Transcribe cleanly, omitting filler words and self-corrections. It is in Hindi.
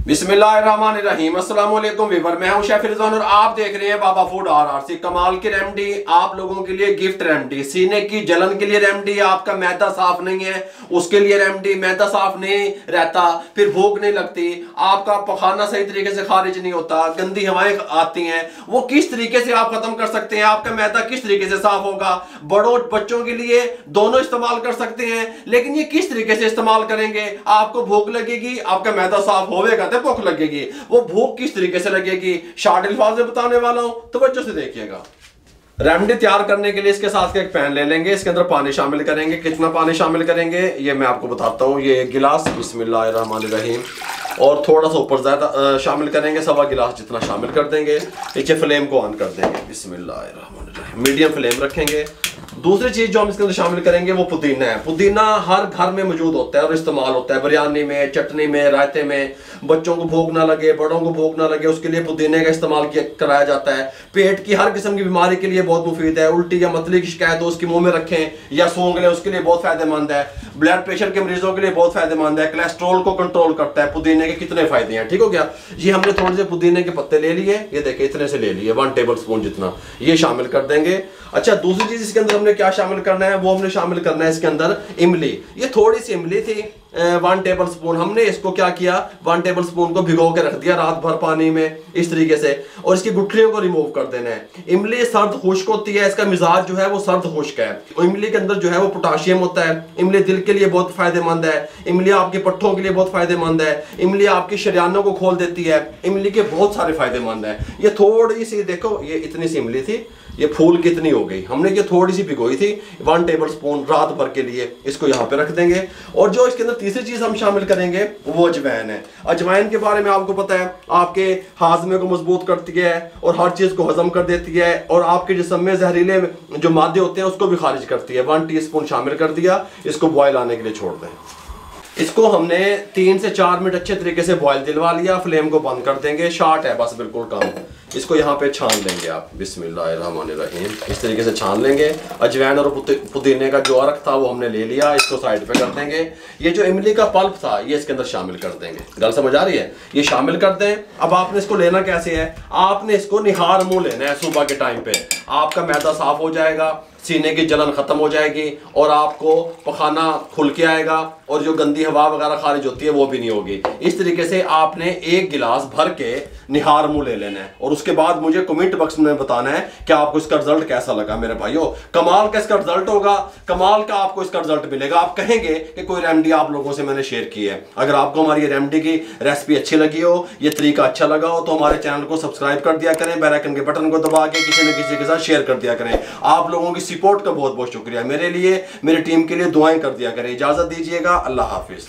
बिस्मिल्लाहिर्रहमानिर्रहीम। अस्सलाम वालेकुम वीवर, मैं हूं शेफ रिजवान और आप देख रहे हैं बाबा फूड RRC। कमाल की रेमेडी आप लोगों के लिए, गिफ्ट रेमेडी, सीने की जलन के लिए रेमेडी, आपका मैदा साफ नहीं है उसके लिए रेमेडी, मैदा साफ नहीं रहता फिर भूख नहीं लगती, आपका पखाना सही तरीके से खारिज नहीं होता, गंदी हवाएं आती हैं, वो किस तरीके से आप खत्म कर सकते हैं, आपका मैदा किस तरीके से साफ होगा। बड़ों बच्चों के लिए दोनों इस्तेमाल कर सकते हैं, लेकिन ये किस तरीके से इस्तेमाल करेंगे। आपको भूख लगेगी, आपका मैदा साफ होगा, भूख लगेगी, वो भूख किस तरीके से लगेगी शार्ट अल्फाज में बताने वाला हूं, तो तवज्जो से देखिएगा। रेमेडी तैयार करने के लिए इसके साथ एक पैन ले लेंगे, इसके अंदर पानी शामिल करेंगे। कितना पानी शामिल करेंगे ये मैं आपको बताता हूँ। ये 1 गिलास, बिस्मिल्लाहिर्रहमानिर्रहीम, और थोड़ा सा ऊपर ज्यादा शामिल करेंगे, 1.25 गिलास जितना शामिल कर देंगे। नीचे फ्लेम को ऑन कर देंगे, बिस्मिल्लाहिर्रहमानिर्रहीम, मीडियम फ्लेम रखेंगे। दूसरी चीज जो हम इसके अंदर शामिल करेंगे वो पुदीना है। पुदीना हर घर में मौजूद होता है और इस्तेमाल होता है, बिरयानी में, चटनी में, रायते में। बच्चों को भूख ना लगे, बड़ों को भूख ना लगे, उसके लिए पुदीने का इस्तेमाल कराया जाता है। पेट की हर किस्म की बीमारी के लिए बहुत मुफीद है। उल्टी या मतली की शिकायत हो उसके मुंह में रखें या सूंघ लें, उसके लिए बहुत फायदेमंद है। ब्लड प्रेशर के मरीजों के लिए बहुत फायदेमंद है। कोलेस्ट्रॉल को कंट्रोल करता है। पुदीने के कितने फायदे हैं, ठीक हो गया। ये हमने थोड़े से पुदीने के पत्ते ले लिए, ये देखिए इतने से ले लिए, 1 टेबल स्पून जितना, ये शामिल कर देंगे। अच्छा, दूसरी चीज इसके अंदर हमने क्या शामिल करना है, वो हमने शामिल करना है इसके अंदर इमली। ये थोड़ी सी इमली थी, 1 टेबल स्पून। हमने इसको क्या किया, 1 टेबल स्पून को भिगो के रख दिया रात भर पानी में इस तरीके से, और इसकी गुठलियों को रिमूव कर देना है। इमली सर्द खुश्क होती है, इसका मिजाज जो है वो सर्द खुश्क है। इमली के अंदर जो है वो पोटाशियम होता है। इमली दिल के लिए बहुत फायदेमंद है। इमली आपके पट्टों के लिए बहुत फायदेमंद है। इमली आपकी शरियानों को खोल देती है। इमली के बहुत सारे फायदेमंद है। ये थोड़ी सी देखो, ये इतनी सी इमली थी, ये फूल कितनी हो गई। हमने ये थोड़ी सी भिगोई थी, 1 टेबल स्पून रात भर के लिए, इसको यहाँ पे रख देंगे। और जो इसके अंदर तीसरी चीज हम शामिल करेंगे वो अजवाइन है। अजवाइन के बारे में आपको पता है, आपके हाजमे को मजबूत करती है और हर चीज को हजम कर देती है, और आपके जिस्म में जहरीले जो मादे होते हैं उसको भी खारिज करती है। 1 टीस्पून शामिल कर दिया, इसको बॉयल आने के लिए छोड़ दें। इसको हमने 3 से 4 मिनट अच्छे तरीके से बॉयल दिलवा लिया। फ्लेम को बंद कर देंगे, शार्ट है बस, बिल्कुल कम। इसको यहाँ पे छान लेंगे आप, बिस्मिल्लाहिर्रहमानिर्रहीम, इस तरीके से छान लेंगे। अजवाइन और पुदीने का जो अरक था वो हमने ले लिया, इसको साइड पे कर देंगे। ये जो इमली का पल्प था ये इसके अंदर शामिल कर देंगे। गल समझ आ रही है, ये शामिल कर दें। अब आपने इसको लेना कैसे है, आपने इसको निहार मुंह लेना है। सुबह के टाइम पे आपका मैदा साफ हो जाएगा, सीने की जलन खत्म हो जाएगी, और आपको पखाना खुल के आएगा, और जो गंदी हवा वगैरह खारिज होती है वो भी नहीं होगी। इस तरीके से आपने 1 गिलास भर के निहार मुंह ले लेना है, और उसके बाद मुझे कमेंट बॉक्स में बताना है कि आपको इसका रिजल्ट कैसा लगा। मेरे भाइयों, कमाल का इसका रिजल्ट होगा, कमाल का आपको इसका रिजल्ट मिलेगा। आप कहेंगे कि कोई रेमेडी आप लोगों से मैंने शेयर की है। अगर आपको हमारी ये रेमेडी की रेसिपी अच्छी लगी हो, ये तरीका अच्छा लगा हो, तो हमारे चैनल को सब्सक्राइब कर दिया करें, बेल आइकन के बटन को दबा के किसी न किसी के साथ शेयर कर दिया करें। आप लोगों की सपोर्ट का बहुत बहुत शुक्रिया। मेरे लिए, मेरी टीम के लिए दुआएं कर दिया करें। इजाजत दीजिएगा, अल्लाह हाफिज।